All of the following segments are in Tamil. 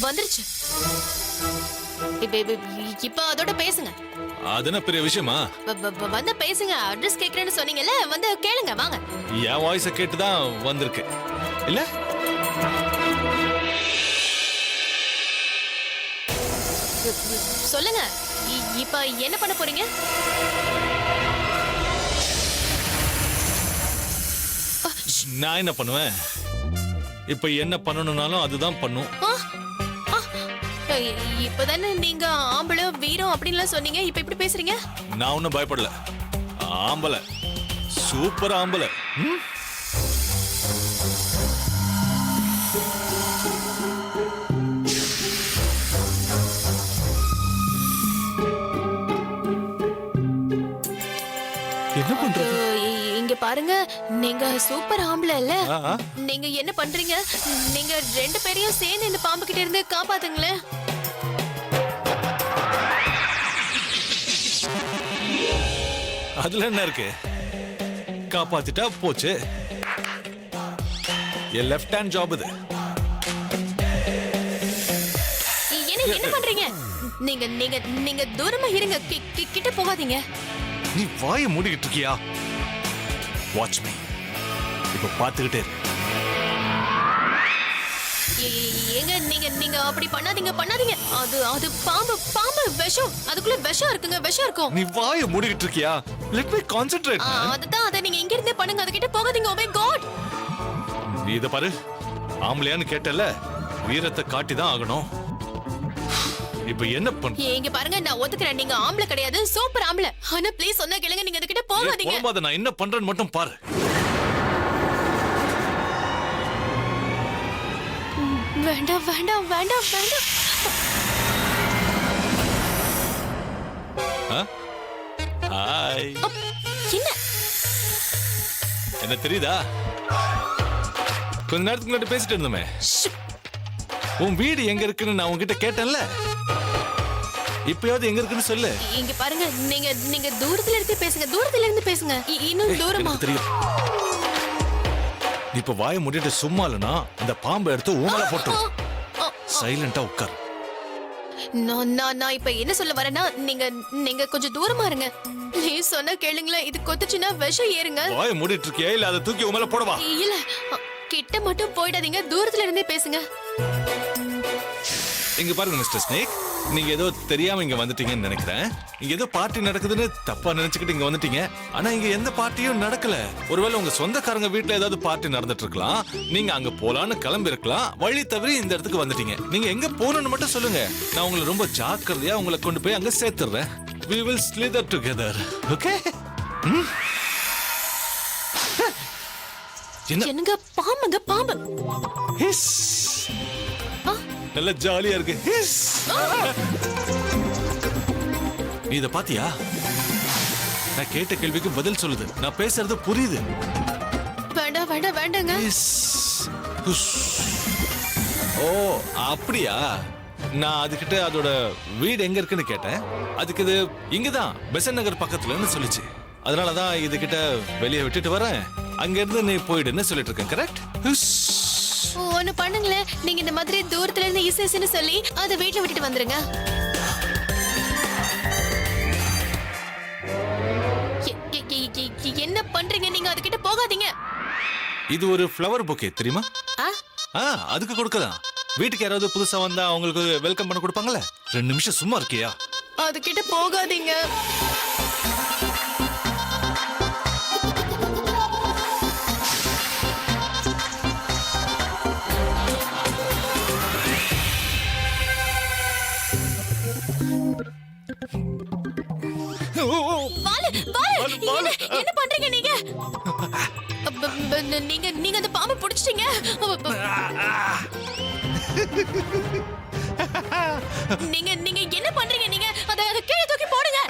வந்துருச்சு. இப்ப அதோட பேசுங்க. அது என்ன பெரிய விஷயமா? வந்து பேசுங்க. அட்ரஸ் கேக்குறேன்னு சொன்னீங்கல்ல, வந்து கேளுங்க வாங்க. என் வாய்ஸ கேட்டுதான் வந்திருக்கு இல்ல? சொல்லுங்க. இப்ப என்ன பண்ண போறீங்க? நான் என்ன பண்ணுவேன்? இப்ப என்ன பண்ணணும்னாலும் அதுதான் பண்ணும். இப்பதானே நீங்க ஆம்பளை வீரம் அப்படின்லாம் சொன்னீங்க. இப்ப எப்படி பேசுறீங்க? நான் ஒன்னும் பயப்படல. ஆம்பளை, சூப்பர் ஆம்பளை. என்ன பண்றது? இங்க பாருங்க, நீங்க சூப்பர் ஆம்பளை இல்ல? நீங்க என்ன பண்றீங்க? நீங்க ரெண்டு பேரையும் சேர்ந்து இந்த பாம்பு கிட்ட இருந்து காப்பாத்துங்களேன். அதுல என்ன இருக்கு? காப்பாத்திட்டா போச்சு. என் லெஃப்ட் ஹேண்ட் ஜாப் இது. என்ன பண்றீங்க? நீங்க நீங்க நீங்க தூரமா இருங்க. கிட்ட போகாதீங்க. நீ வாயை மூடிக்கிட்டு இருக்கியா? Watch me. இப்ப பாத்துக்கிட்டே இரு. ஏங்க நீங்க நீங்க அப்படி பண்ணாதீங்க பண்ணாதீங்க. அது அது பாம்பு பாம்பு விஷம். அதுக்குள்ள விஷம் இருக்குங்க, விஷம் இருக்கும். நீ வாயை மூடிக்கிட்டு இருக்கியா? Let me concentrate. அதுதான், அத நீங்க இங்க இருந்தே பண்ணுங்க. அதுகிட்ட போகாதீங்க. Oh my God. நீ இத பாரு. ஆம்பளையான்னு கேட்டல, வீரத்தை காட்டி தான் ஆகணும். இப்ப என்ன பண்ண? இங்க பாருங்க, நான் ஒத்துக்கிறேன். நீங்க ஆம்பளை கிடையாது, சூப்பர் ஆம்பளை. ஆனா ப்ளீஸ் சொன்னா கேளுங்க. நீங்க அதுகிட்ட போகாதீங்க. போகாத. நான் என்ன பண்றேன்னு மட்டும் பாரு. வேண்டாம் வேண்டாம் வேண்டாம் வேண்டாம். ஹாய். என்ன என்ன தெரியுதா? கொஞ்ச நேரத்துக்கு முன்னாடி பேசிட்டு இருந்தோமே. உன் வீடு எங்க இருக்குன்னு நான் உன்கிட்ட கேட்டேன்ல. இப்பயாவது எங்க இருக்குன்னு சொல்லு. இங்க பாருங்க, நீங்க நீங்க தூரத்துல இருந்து பேசுங்க. தூரத்துல இருந்து பேசுங்க. இன்னும் தூரமா? தெரியும். நீ இப்ப வாயை மூடிட்டு சும்மா இல்லனா அந்த பாம்பை எடுத்து ஊமல போட்டு சைலண்டா உட்கார். நான் இப்ப என்ன சொல்ல வரேன்னா, நீங்க நீங்க கொஞ்சம் தூரமா இருங்க. ப்ளீஸ் சொன்னா கேளுங்களேன். இது கொத்துச்சுன்னா விஷம் ஏறுங்க. வாயை மூடிட்டு இருக்கியா இல்ல அதை தூக்கி ஊமல போடவா? இல்ல, கிட்ட மட்டும் போயிடாதீங்க. தூரத்துல இருந்தே பேசுங்க. இங்க பாருங்க மிஸ்டர் ஸ்னேக், நீங்க ஏதோ தெரியாம இங்க வந்துட்டீங்கன்னு நினைக்கிறேன். இங்க ஏதோ பார்ட்டி நடக்குதுன்னு தப்பா நினைச்சுக்கிட்டு இங்க வந்துட்டீங்க. ஆனா இங்க எந்த பார்ட்டியும் நடக்கல. ஒருவேளை உங்க சொந்தக்காரங்க வீட்டுல ஏதாவது பார்ட்டி நடந்துட்டு இருக்கலாம். நீங்க அங்க போலான்னு கிளம்பி இருக்கலாம். வழி தவறி இந்த இடத்துக்கு வந்துட்டீங்க. நீங்க எங்க போகணும்னு மட்டும் சொல்லுங்க. நான் உங்களை ரொம்ப ஜாக்கிரதையா உங்களை கொண்டு போய் அங்க சேர்த்துறேன். We will slither together. Okay? என்னங்க பாம்புங்க பாம்பு. ஹிஸ். நல்ல ஜாலியா இருக்கு. ஹிஸ். நீ இத பாத்தியா? நான் கேட்ட கேள்விக்கு பதில் சொல்லுது. நான் பேசுறது புரியுது. வேண்டாம் வேண்டாம் வேண்டாங்க. ஓ அப்படியா? நான் அதுகிட்ட அதோட வீடு எங்க இருக்குன்னு கேட்டேன். அதுக்கு இது இங்கதான் பெசன் நகர் பக்கத்துலன்னு சொல்லிச்சு. அதனாலதான் இதுகிட்ட வெளியே விட்டுட்டு வரேன். அங்க இருந்து நீ போயிடுன்னு சொல்லிட்டு இருக்கேன். கரெக்ட்? ஒண்ணு பண்ணுங்களேன். நீங்க இந்த மாதிரி தூரத்துல இருந்து இசைன்னு சொல்லி அதை வீட்டுல விட்டுட்டு வந்துருங்க. என்ன பண்றீங்க நீங்க? அதுகிட்ட போகாதீங்க. இது ஒரு ஃப்ளவர் பொக்கே தெரியுமா? அதுக்கு கொடுக்கலாம். வீட்டுக்கு யாராவது புதுசா வந்தா அவங்களுக்கு வெல்கம் பண்ண கொடுப்பாங்கல்ல. 2 நிமிஷம் சும்மா இருக்கியா? அதுகிட்ட போகாதீங்க. என்ன பண்றீங்க நீங்க? நீங்க நீங்க அந்த பாம்பை பிடிச்சிட்டீங்க. நீங்க நீங்க என்ன பண்றீங்க? நீங்க அத கீழே தூக்கி போடுங்க.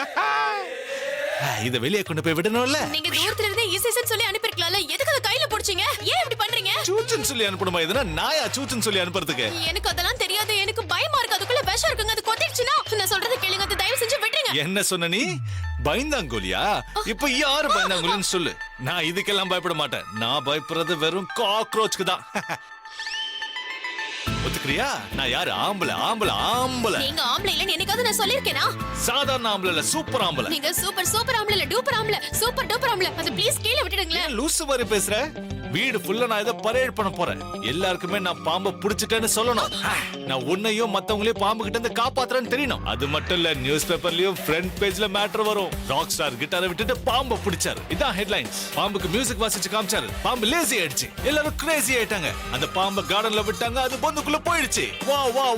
இத வெளியே கொண்டு போய் விடணும்ல. நீங்க தூரத்துல இருந்து ஈசேசன் சொல்லி அனுப்பிருக்கலாம்ல. எதுக்கு அத கையில பிடிச்சீங்க? ஏன் இப்படி பண்றீங்க? சூச்சன் சொல்லி அனுப்பணுமா? இதனா நாயா சூச்சன் சொல்லி அனுப்புறதுக்கு? எனக்கு அதெல்லாம் தெரியாது. எனக்கு பயமா இருக்கு. அதுக்குள்ள விஷம் இருக்குங்க. அது கொத்திடுச்சுனா நான் சொல்றத கேளுங்க. அது தயவு செஞ்சு விட்டுருங்க. என்ன சொன்ன நீ? பயந்தாங்கோலியா? இப்ப யாரு பயந்தாங்கோலின்னு சொல்லு. நான் இதுக்கெல்லாம் பயப்பட மாட்டேன். நான் பயப்படுறது வெறும் காக்ரோச்சுக்கு தான். நினைச்சுக்கிறியா? நான் யாரு? ஆம்பளை ஆம்பளை ஆம்பளை. நீங்க ஆம்பளை இல்லன்னு என்னைக்காவது நான் சொல்லிருக்கேனா? சாதாரண ஆம்பளை இல்ல, சூப்பர் ஆம்பளை. நீங்க சூப்பர் ஆம்பளை இல்ல, டூப்பர் ஆம்பளை, சூப்பர் ஆம்பளை. அது ப்ளீஸ் கீழ விட்டுடுங்களேன். ஏன் லூசு மாதிரி பேசுற? வீடு ஃபுல்லா நான் ஏதோ பரேட் பண்ண போறேன். எல்லாருக்குமே நான் பாம்பை புடிச்சிட்டேன்னு சொல்லணும். நான் உன்னையும் மத்தவங்களையும் பாம்பு கிட்ட இருந்து காப்பாத்துறேன்னு தெரியணும். அது மட்டும் இல்ல, நியூஸ் பேப்பர்லயும் ஃப்ரண்ட் பேஜ்ல மேட்டர் வரும். ராக் ஸ்டார் கிட்டாரை விட்டுட்டு பாம்பை பிடிச்சாரு. இதான் ஹெட்லைன்ஸ். பாம்புக்கு மியூசிக் வாசிச்சு காமிச்சாரு. பாம்பு லேசி ஆயிடுச்சு. எல்லாரும் கிரேசி ஆயிட்டாங்க. அந்த பாம்பை கார்டன்ல விட்டாங்க. அது பொந்துக்குள்ள போயிடுச்சு.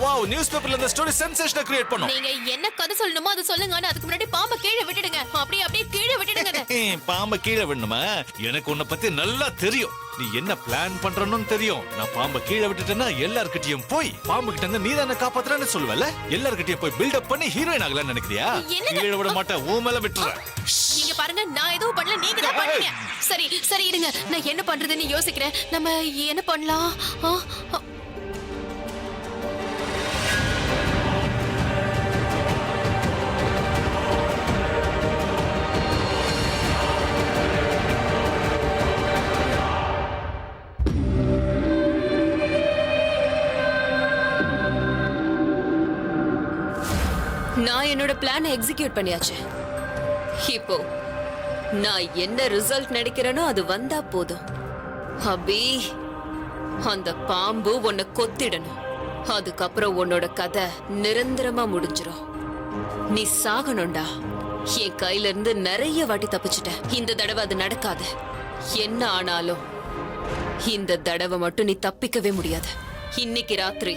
வாவ் நியூஸ் பேப்பர்ல இந்த ஸ்டோரி சென்சேஷனை கிரியேட் பண்ணும். நீங்க என்ன கதை சொல்லணுமோ அது சொல்லுங்க. ஆனா அதுக்கு முன்னாடி பாம்பை கீழ விட்டுடுங்க. அப்படியே கீழ விட்டுடுங்க. பாம்பை கீழே விடணுமா? எனக்கு உன்னை பத்தி நல்லா தெரியும். நீ என்ன பிளான் பண்றன்னு தெரியும். நான் பாம்பை கீழே விட்டுட்டேன்னா எல்லார்கிட்டயும் போய் பாம்பு கிட்ட இருந்து நீ தானே காப்பாத்துறன்னு சொல்லுவல. எல்லார்கிட்டயும் போய் பில்டப் பண்ணி ஹீரோயின் ஆகலாம்னு நினைக்கிறியா? கீழே விட மாட்டேன். உன் மேல விட்டுறேன். நீங்க பாருங்க, நான் எதுவும் பண்ணல, நீங்க தான் பண்ணீங்க. சரி இருங்க, நான் என்ன பண்றதுன்னு யோசிக்கிறேன். நம்ம என்ன பண்ணலாம்? நான் என்னோட பிளானை எக்ஸிக்யூட் பண்ணியாச்சு. இப்போ நான் என்ன ரிசல்ட் நினைக்கிறேனோ அது வந்தா போதும். அபி, அந்த பாம்பு உன்னை கொத்திடணும். அதுக்கப்புறம் உன்னோட கதை நிரந்தரமா முடிஞ்சிரும். நீ சாகணும்டா. என் கையில இருந்து நிறைய வாட்டி தப்பிச்சிட்ட. இந்த தடவை அது நடக்காது. என்ன ஆனாலும் இந்த தடவை மட்டும் நீ தப்பிக்கவே முடியாது. இன்னைக்கு ராத்திரி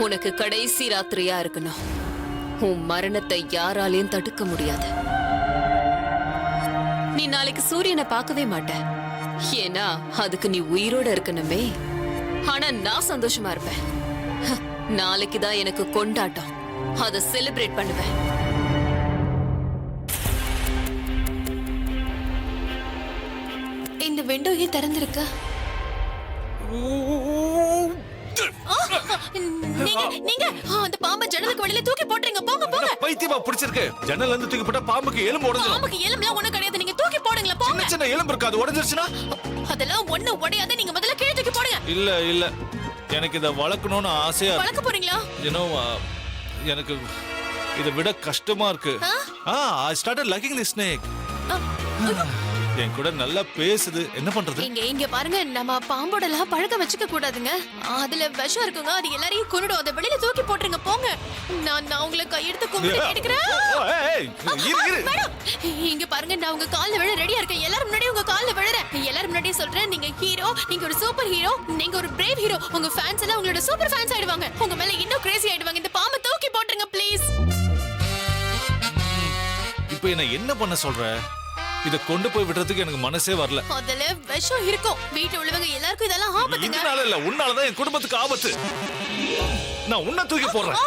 உனக்கு கடைசி ராத்திரியா இருக்கணும். உன் மரணத்தை யாராலையும் தடுக்க முடியாது. நீ நாளைக்கு சூரியனை பார்க்கவே மாட்ட. ஏன்னா அதுக்கு நீ உயிரோட இருக்கணுமே. ஆனா நான் சந்தோஷமா இருப்பேன். நாளைக்கு தான் எனக்கு கொண்டாட்டம். அதை செலிப்ரேட் பண்ணுவேன். இந்த விண்டோயே திறந்திருக்க. நீங்க அந்த பாம்பை ஜன்னலுக்கு வெளியில தூக்கி போடுறீங்க. போங்க. பைத்தியமா பிடிச்சிருக்கு. ஜன்னல்ல இருந்து தூக்கி போட்டா பாம்புக்கு எலும்பு உடைஞ்சிரும். பாம்புக்கு எலும்புலாம் ஒண்ணும் கிடையாது. நீங்க தூக்கி போடுங்களா. போங்க. சின்ன எலும்பு இருக்காது. உடைஞ்சிருச்சுனா அதெல்லாம் ஒண்ணு உடையாத. நீங்க முதல்ல கீழே தூக்கி போடுங்க. இல்ல எனக்கு இத வளக்கணும்னு ஆசையா இருக்கு. வளக்க போறீங்களா? எனக்கு இத விட கஷ்டமா இருக்கு. I started liking this snake. என் கூட நல்லா பேசுது. என்ன பண்றது? இங்க பாருங்க, நம்ம பாம்போடலாம் பழக்க வச்சுக்க கூடாதுங்க. அதுல விஷம் இருக்குங்க. அது எல்லாரையும் கொன்னுடும். அதை வெளியில தூக்கி போட்டுருங்க. போங்க. நான் உங்களை கையெடுத்து கும்பிட்டு கேட்கிறேன். இங்க பாருங்க, நான் உங்க கால்ல விழ ரெடியா இருக்கேன். எல்லாரும் முன்னாடி உங்க கால்ல விழறேன். எல்லாரும் முன்னாடி சொல்றேன், நீங்க ஹீரோ. நீங்க ஒரு சூப்பர் ஹீரோ. நீங்க ஒரு பிரேவ் ஹீரோ. உங்க ஃபேன்ஸ் எல்லாம் உங்களோட சூப்பர் ஃபேன்ஸ் ஆயிடுவாங்க. உங்க மேல இன்னும் கிரேசி ஆயிடுவாங்க. இந்த பாம்பை தூக்கி போட்டுருங்க ப்ளீஸ். இப்போ என்ன பண்ண சொல்ற? இத கொண்டு போய் விடுறதுக்கு எனக்கு மனசே வரல. அதுல விஷம் இருக்கும். வீட்ல உள்ளவங்க எல்லாருக்கும் இதெல்லாம் ஆபத்துங்க. இதனால இல்ல, உன்னால தான் என் குடும்பத்துக்கு ஆபத்து. நான் உன்னை தூக்கி போடுறேன்.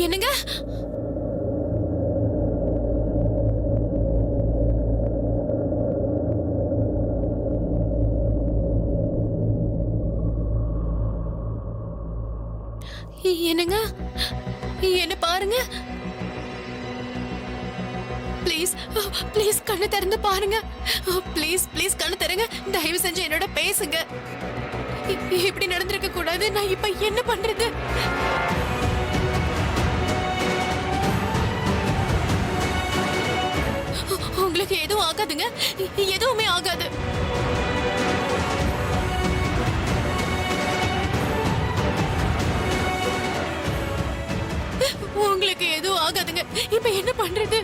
என்னங்க? என்னங்க? என்ன பாருங்க. ப்ளீஸ் கண்ணு திறந்து பாருங்க. ப்ளீஸ் கண்ணு திறங்க. தயவு செஞ்சு என்னோட பேசுங்க. இப்படி நடந்திருக்க கூடாது. நான் இப்ப என்ன பண்றது? உங்களுக்கு எதுவும் ஆகாதுங்க, எதுவுமே ஆகாது. உங்களுக்கு எதுவும் ஆகாதுங்க. இப்ப என்ன பண்றது?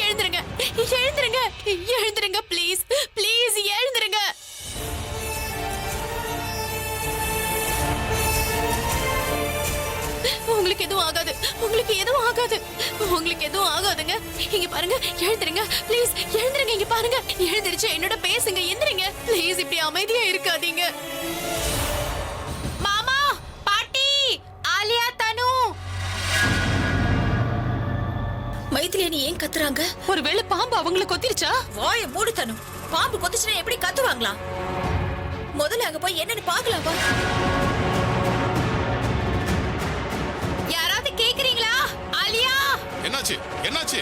எழுந்துருங்க, எழுந்துருங்க, எழுந்துருங்க, ப்ளீஸ் ப்ளீஸ் எழுந்துருங்க. உங்களுக்கு எதுவும் ஆகாது, உங்களுக்கு எதுவும் ஆகாது, உங்களுக்கு எதுவும் ஆகாதுங்க. இங்க பாருங்க, எழுந்துருங்க ப்ளீஸ், எழுந்துருங்க. இங்க பாருங்க, எழுந்திருச்சு என்னோட பேசுங்க, எந்திரிங்க ப்ளீஸ். இப்படி அமைதியா இருக்காதீங்க. மாமா, பாட்டி, ஆலியா, தனு. மைதிலியா, நீ ஏன் கத்துறாங்க? ஒருவேளை பாம்பு அவங்கள கொத்திருச்சா? வாய மூடு தனு. பாம்பு கொத்துச்சுன்னா எப்படி கத்துவாங்களா? முதல்ல அங்க போய் என்னன்னு பாக்கலாம் வா. யாராவது கேக்குறீங்களா? ஆலியா, என்னாச்சு என்னாச்சு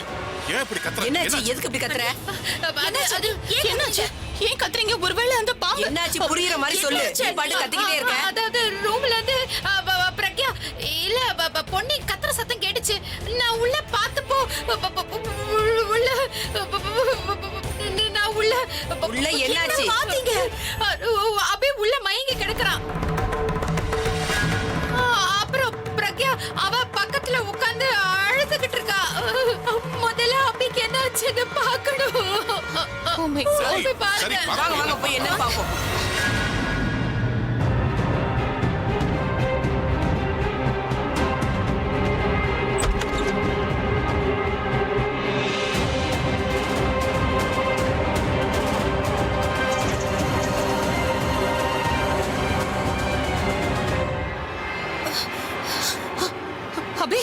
ஏன் இப்படி கத்துற என்னாச்சு? எதுக்கு இப்படி கத்துற? அது என்னாச்சு? ஏன் கத்துறீங்க? ஒருவேளை அந்த பாம்பு என்னாச்சு புரியுற மாதிரி சொல்லு. நீ பாட்டு கத்திக்கிட்டே இருக்க. அதாவது ரூம்ல இருந்து பிரக்யா இல்ல பொன்னி கத்துற சத்தம் கேட்டுச்சு. நான் உள்ள பார்த்தப்போ உள்ள நான் உள்ள உள்ள என்னாச்சு? பாத்தீங்க? அப்படியே உள்ள மயங்கி கிடக்குறான். அப்புறம் பிரக்யா அவ பக்கத்துல உட்கார்ந்து அழுதுகிட்டு இருக்கா. முதல்ல அபிக்கு என்னாச்சுன்னு பார்க்கணும். Oh my God, சரி, போய் பாருங்க. சரி, வாங்க வாங்க போய் என்னன்னு பாப்போம். அபி,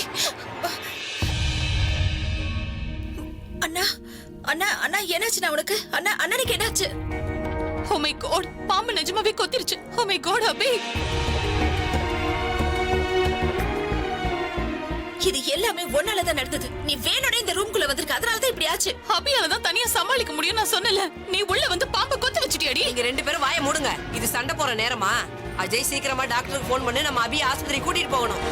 அண்ணா அண்ணா அண்ணா என்னாச்சுண்ணா உனக்கு? அண்ணா அண்ணனுக்கு என்னாச்சு? oh my God, பாம்பு நிஜமாவே கொத்திருச்சு. oh my God, அபி. இது எல்லாமே ஒன்னாலதான் நடந்தது. நீ வேணும்னே இந்த ரூம்குள்ள வந்திருக்க, அதனாலதான் இப்படி ஆச்சு. அபியால தான் தனியா சமாளிக்க முடியும் நான் சொன்னல. நீ உள்ள வந்து பாம்பை கொத்தி வச்சிட்டியாடி? நீங்க ரெண்டு பேரும் வாயை மூடுங்க. இது சண்டை போற நேரமா? அஜய் சீக்கிரமா டாக்டருக்கு போன் பண்ணி நம்ம அபியை ஆஸ்பத்திரி கூட்டிட்டு போகணும்.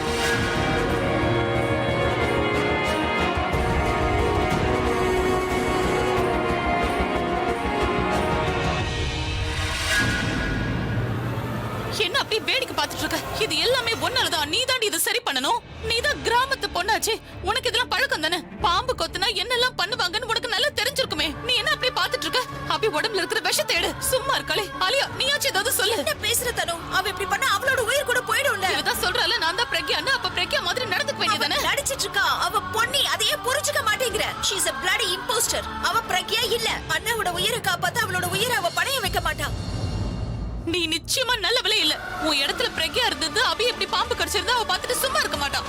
என்ன அப்படி வேடிக்கை பார்த்துட்டு இருக்க? இது எல்லாமே ஒன்னாலதான். நீ தான் இதை சரி பண்ணணும். நீ தான் கிராமத்து பொண்ணாச்சே, உனக்கு இதெல்லாம் பழக்கம் தானே. பாம்பு கொத்துனா என்னெல்லாம் பண்ணுவாங்கன்னு உனக்கு நல்லா தெரிஞ்சிருக்குமே. நீ என்ன அப்படி பார்த்துட்டு இருக்க? அப்படி உடம்புல இருக்கிற விஷத்தை எடு. சும்மா இருக்காளே. ஆலியா, நீயாச்சும் ஏதாவது சொல்லு. என்ன பேசுற தனு? அவ இப்படி பண்ணா அவளோட உயிர் கூட போயிடும்ல. இவதான் சொல்றால நான் தான் பிரக்யான்னு. அப்ப பிரக்யா மாதிரி நடந்துக்க வேண்டியதானே? நடிச்சிட்டு இருக்கா. அவ பொன்னி அதையே புரிஞ்சுக்க மாட்டேங்கிற. she is a bloody imposter. அவ பிரக்யா இல்ல. அண்ணாவோட உயிரை காப்பாத்த அவளோட உயிரை அவ பணைய வைக்க மாட்டா. நீ நிச்சயமா நல்லவளே இல்ல. உன் இடத்துல பிரக்யா இருந்தது அபி எப்படி பாம்பு கடிச்சிருந்தா அவ பார்த்துட்டு சும்மா இருக்க மாட்டான்.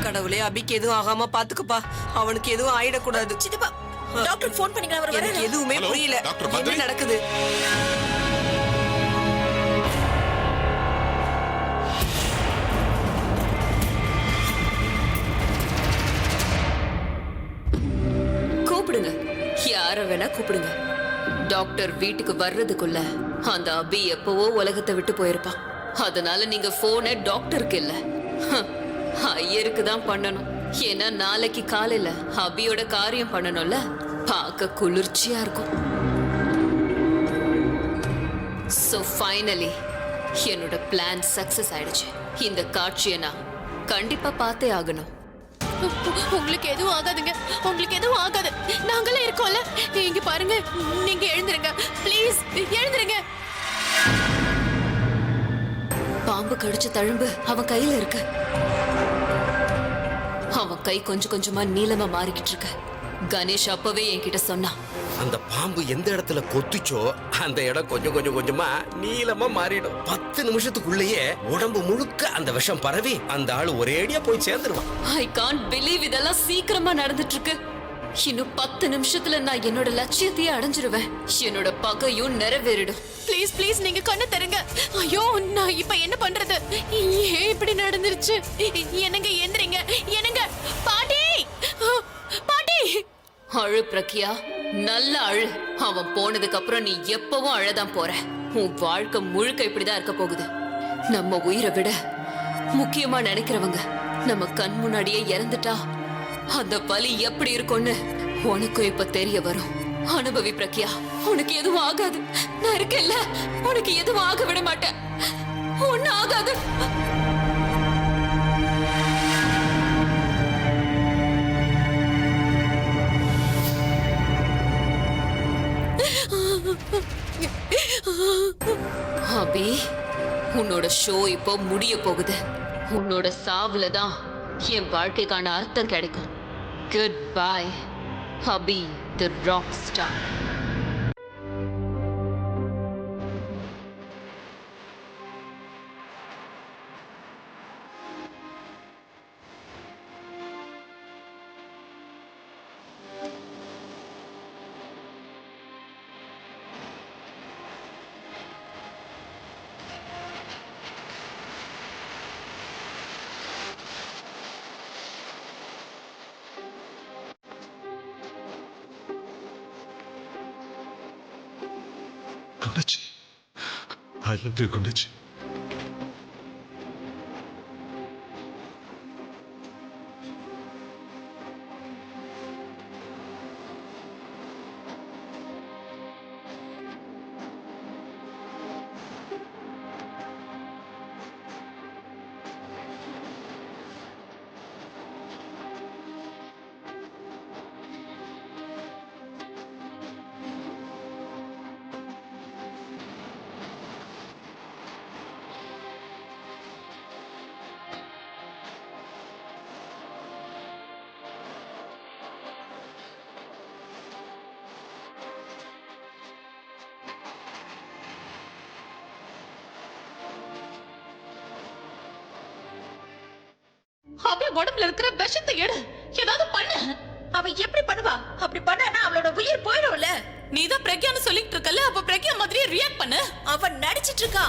கடவுளே, அபிக்கு எதுவும் ஆகாம பாத்துக்குப்பா. அவனுக்கு எதுவும் ஆயிடக்கூடாது. சித்தப்பா, டாக்டருக்கு ஃபோன் பண்ணீங்களா? அவர் எனக்கு வராரு. எதுவுமே ஹலோ, புரியல. டாக்டர் என்ன பத்ரி? நடக்குது? கூப்பிடுங்க, யார வேணா கூப்பிடுங்க. டாக்டர் வீட்டுக்கு வர்றதுக்குள்ள அந்த அபி எப்பவோ உலகத்தை விட்டு போயிருப்பான். அதனால நீங்க போனை டாக்டருக்கு இல்ல, ஐயருக்கு தான் பண்ணணும். ஏன்னா நாளைக்கு காலையில அபியோட காரியம் பண்ணணும்ல. பார்க்க குளிர்ச்சியா இருக்கும். சோ ஃபைனலி என்னோட பிளான் சக்சஸ் ஆயிடுச்சு. இந்த காட்சியை நான் கண்டிப்பா பார்த்தே ஆகணும். உங்களுக்கு எதுவும் ஆகாதுங்க, உங்களுக்கு எதுவும் ஆகாது. நாங்களே இருக்கோம்ல. இங்க பாருங்க, நீங்க எழுந்துருங்க ப்ளீஸ், எழுந்துருங்க. பாம்பு கடிச்ச தழும்பு அவன் கையில இருக்கு. அவன் கை கொஞ்சம் கொஞ்சமா நீளமா மாறிக்கிட்டு இருக்கு. கணேஷ் அப்பவே என்கிட்ட சொன்னான். அந்த பாம்பு எந்த இடத்துல கொத்துச்சோ அந்த இடம் கொஞ்சம் கொஞ்சம் கொஞ்சமா நீளமா மாறிடும். 10 நிமிஷத்துக்குள்ளேயே உடம்பு முழுக்க அந்த விஷம் பரவி அந்த ஆளு ஒரேடியா போய் சேர்ந்துருவான். ஐ காண்ட் பிலீவ் இதெல்லாம் சீக்கிரமா நடந்துட்டு இருக்கு. இன்னும் 10 நிமிஷத்துல நான் என்னோட லட்சியத்தையே அடைஞ்சிருவேன். என்னோட பகையும் நிறைவேறிடும். ப்ளீஸ் ப்ளீஸ் நீங்க கண்ணு தருங்க. ஐயோ, நான் இப்ப என்ன பண்றது? ஏன் இப்படி நடந்துருச்சு? என்னங்க எந்திரிங்க, என்னங்க. பாட்டி, பாட்டி. அழு பிரக்யா. நல்லா அழு. அவன் போனதுக்கு அப்புறம் நீ எப்பவும் அழதான் போற. உன் வாழ்க்கை முழுக்க இப்படிதான் இருக்க போகுது. நம்ம உயிரை விட முக்கியமா நினைக்கிறவங்க நம்ம கண் முன்னாடியே இறந்துட்டா அந்த வலி எப்படி இருக்கும்னு உனக்கும் இப்ப தெரிய வரும். அனுபவி பிரக்யா. உனக்கு எதுவும் ஆகாது. நான் இருக்கேன்ல, உனக்கு எதுவும் ஆக விட மாட்டேன். ஒண்ணு ஆகாது. அபி, உன்னோட ஷோ இப்போ முடிய போகுது. உன்னோட சாவுல தான் என் வாழ்க்கைக்கான அர்த்தம் கிடைக்கும். Good bye Abhi the rock star. குண்டச்சி, ஐ லவ் யூ குண்டச்சி. அப்படியே உடம்புல இருக்கிற விஷத்தை எடு. ஏதாவது பண்ணு. அவ எப்படி பண்ணுவா? அப்படி பண்ணா அவளோட உயிர் போயிடும்ல. நீ தான் பிரக்யான்னு சொல்லிட்டு இருக்கல, அப்ப பிரக்யா மாதிரியே ரியாக்ட் பண்ணு. அவன் நடிச்சிட்டு இருக்கா.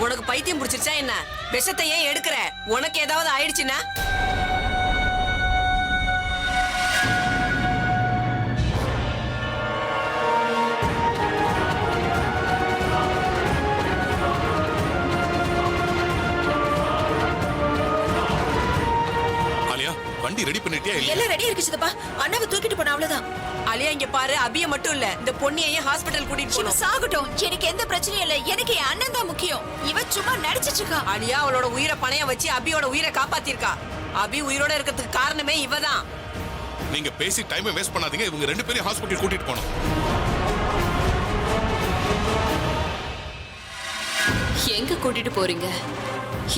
உனக்கு பைத்தியம் பிடிச்சிருச்சா என்ன? விஷத்தை ஏன் எடுக்கிற? உனக்கு ஏதாவது ஆயிடுச்சுன்னா? ஆலியா, வண்டி ரெடி பண்ணிட்டியா இல்ல? எல்லாம் ரெடி இருக்கு சித்தப்பா. அண்ணாவை தூக்கிட்டு போன அவ்வளவுதான். அலியா, இங்க பாரு, அபிய மட்டும் இல்ல, இந்த பொண்ணையும் ஹாஸ்பிடல் கூட்டிட்டு இவ போகணும். சாகட்டும். எனக்கு எந்த பிரச்சனையும் இல்ல. எனக்கு என் அண்ணன் தான் முக்கியம். இவ சும்மா நடிச்சிட்டு இருக்கா. அலியா அவளோட உயிரை பணையம் வச்சு அபியோட உயிரை காப்பாத்திருக்கா. அபி உயிரோட இருக்கிறதுக்கு காரணமே இவதான். நீங்க பேசி டைமை வேஸ்ட் பண்ணாதீங்க. இவங்க ரெண்டு பேரும் ஹாஸ்பிடல் கூட்டிட்டு போகணும். எங்க கூட்டிட்டு போறீங்க?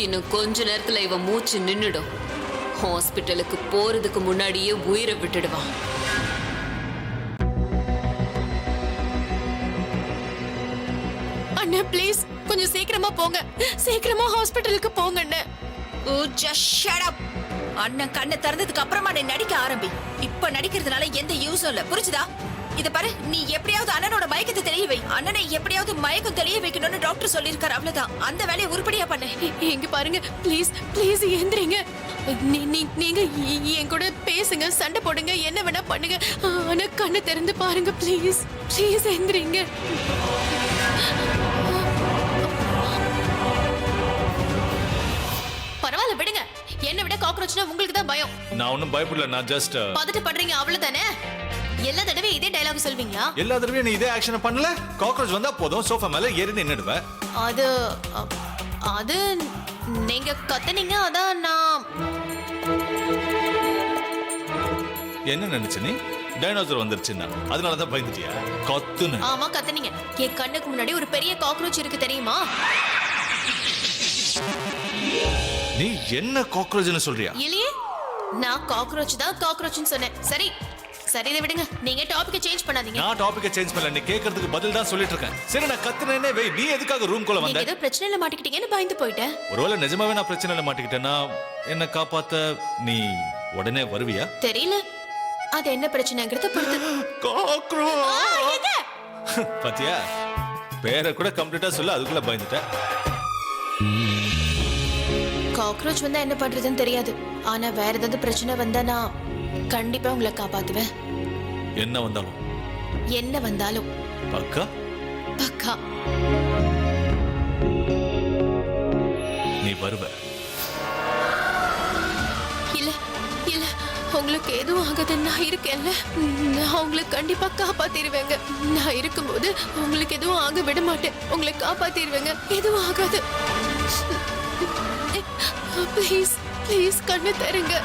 இன்னும் கொஞ்ச நேரத்துல இவன் மூச்சு நின்னுடும். ஹாஸ்பிட்டலுக்கு போறதுக்கு முன்னாடியே உயிரை விட்டுடுவான். அண்ணா ப்ளீஸ் கொஞ்சம் சீக்கிரமா போங்க. சீக்கிரமா ஹாஸ்பிட்டலுக்கு போங்க அண்ணா. ஓ ஜஸ்ட் ஷட் அப். அண்ணன் கண்ணை திறந்ததுக்கு அப்புறமா நீ நடிக்க ஆரம்பி. இப்ப நடிக்கிறதுனால எந்த யூஸும் இல்ல. புரிஞ்சுதா? இத பாரு, நீ எப்படியாவது அண்ணனோட மயக்கத்தை தெரிய வை. அண்ணனை எப்படியாவது மயக்கம் தெரிய வைக்கணும்னு டாக்டர் சொல்லிருக்காரு. அவ்வளவுதான். அந்த வேலையை உருப்படியா பண்ணு. இங்க பாருங்க ப்ளீஸ் ப்ளீஸ் எந்திரிங்க. நீங்க என் கூட பேசுங்க, சண்டை போடுங்க, என்ன வேணா பண்ணுங்க. ஆனா கண்ணை திறந்து பாருங்க ப்ளீஸ். ப்ளீஸ் எந்திரிங்க. பரவாயில்ல விடுங்க. என்னை விட காக்ரோச்னா உங்களுக்கு தான் பயம். நான் ஒன்றும் பயப்படல. நான் ஜஸ்ட் பதட்டப்படுறீங்க அவ்வளவுதானே. எல்லா தடவையும் இதே டயலாக் சொல்வீங்களா? எல்லா தடவையும் நீ இதே ஆக்ஷனை பண்ணல. காக்ரோச் வந்தா போதும், சோஃபா மேல ஏறி நின்னுடுவேன். அது அது நீங்க கத்துனீங்க, அதான் நான். என்ன நினைச்ச நீ? டைனோசர் வந்துருச்சுன்னா அதனாலதான் பயந்துட்டியா? கத்துன்னு. ஆமா கத்துனீங்க. என் கண்ணுக்கு முன்னாடி ஒரு பெரிய காக்ரோச் இருக்கு தெரியுமா? நீ என்ன காக்ரோச்னு சொல்றியா? இல்லையே, நான் காக்ரோச் தான் காக்ரோச்னு சொன்னேன். சரி சரி, இதை விடுங்க. நீங்க டாபிக்கை சேஞ்ச் பண்ணாதீங்க. நான் டாபிக்கை சேஞ்ச் பண்ணல. நீ கேக்குறதுக்கு பதில் தான் சொல்லிட்டு இருக்கேன். சரி, நான் கத்துனேனே வை. நீ எதுக்காக ரூம்குள்ள வந்த? நீங்க ஏதோ பிரச்சனையில மாட்டிக்கிட்டீங்கன்னு பயந்து போயிட்டேன். ஒருவேளை நிஜமாவே நான் பிரச்சனையில மாட்டிக்கிட்டேன்னா என்ன காப்பாத்த நீ உடனே வருவியா? தெரியல, அது என்ன பிரச்சனைங்கிறத பொறுத்து. எங்க? பாத்தியா, பேரை கூட கம்ப்ளீட்டா சொல்ல அதுக்குள்ள பயந்துட்ட. காக்ரோச் வந்தா என்ன பண்றதுன்னு தெரியாது. ஆனா வேற ஏதாவது பிரச்சனை வந்தா நான் கண்டிப்பா உங்களை காப்பாத்துவேன். என்ன வந்தாலும் என்ன வந்தாலும் பக்கா பக்கா நீ வருவ. இல்ல இல்ல, உங்களுக்கு எதுவும் ஆகாது. நான் இருக்கேன்ல, நான் உங்களை கண்டிப்பா காப்பாத்திடுவேங்க. நான் இருக்கும்போது உங்களுக்கு எதுவும் ஆக விட மாட்டேன். உங்களை காப்பாத்திடுவேங்க. எதுவும் ஆகாது. ப்ளீஸ் ப்ளீஸ் கண்ணு தருங்க.